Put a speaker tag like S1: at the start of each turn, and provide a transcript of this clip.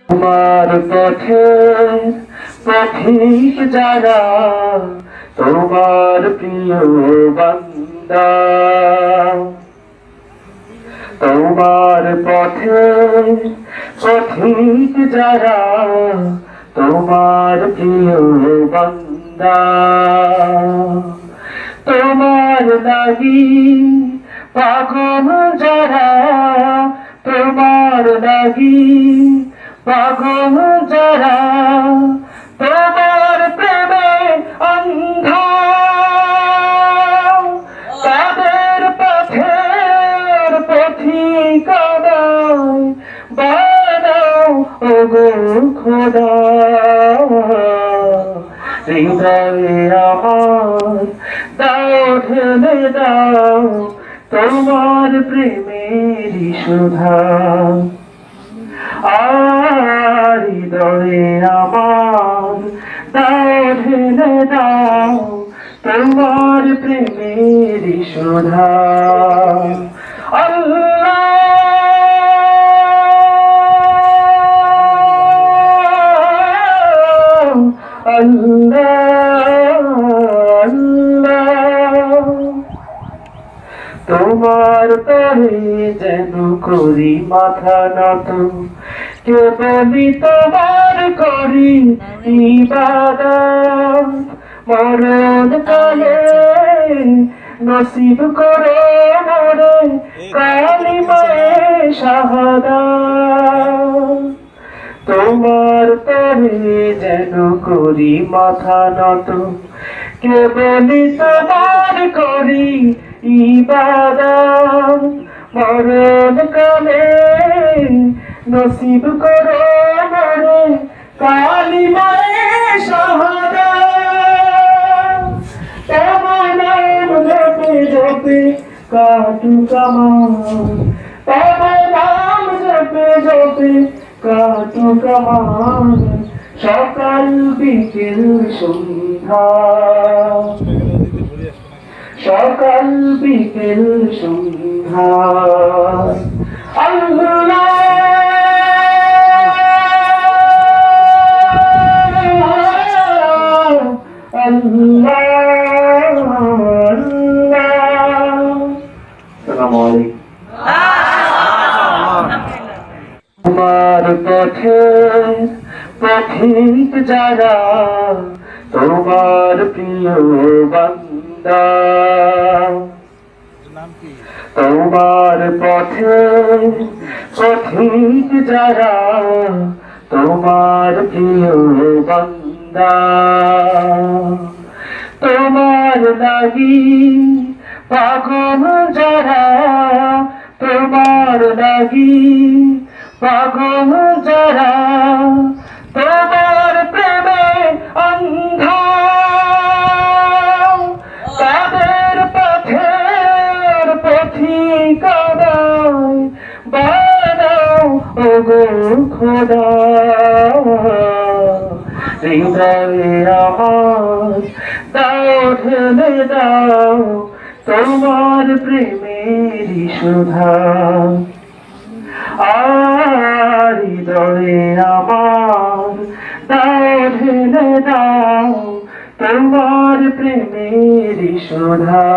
S1: তোমার পথে পথিক যারা, তোমার প্রিয় বান্দা। তোমার পথে পথিক যারা, তোমার প্রিয় বান্দা। তোমার লাগি পাগল যারা, তোমার লাগি পাগল যারা, তোমার প্রেমে অন্ধা। তাদের পথের পথিকা বানাও ওগো খোদা। হৃদয়ে আমার দাও ঢেলে দাও তোমার প্রেমেরই সুধা। আর হৃদয়ে আমার দাও ঢেলে দাও তোমার প্রেমেরই সুধা। আল্লাহ আল্লাহ আল্লাহ, তোমার তরে যেন করি মাথা নত, কেবলই তোমার করি ইবাদত। মরণ কালে নসিব করে মরে কালিমায়ে শাহাদাত। তোমার তরে যেন করি মাথা নত, কেবলই তোমার করি ইবাদত। মরণ কালে নসিব করো মরে কালিমায়ে শাহাদাত। তোমার নাম জপে জপে কাটুক আমার, তোমার নাম জপে জপে কাটুক আমার সকাল বিকেল সন্ধ্যা। সকাল বিকেল সন্ধ্যা। আল্লাহ আল্লাহ আসসালামু আলাইকুম। তোমার পথে পথিক যারা, তোমার প্রিয় বান্দা। তোমার পথে পথিক যারা, তোমার প্রিয় বান্দা। তোমার লাগি পাগল যারা, তোমার লাগি পাগল যারা, তোমার প্রেমে অন্ধা। তাদের পথের পথিকা বানাও ওগো খোদা। হৃদয়ে আমার দাও ঢেলে দাও তোমার প্রেমেরই সুধা। আর হৃদয়ে আমার দাও ঢেলে দাও তোমার প্রেমেরই সুধা।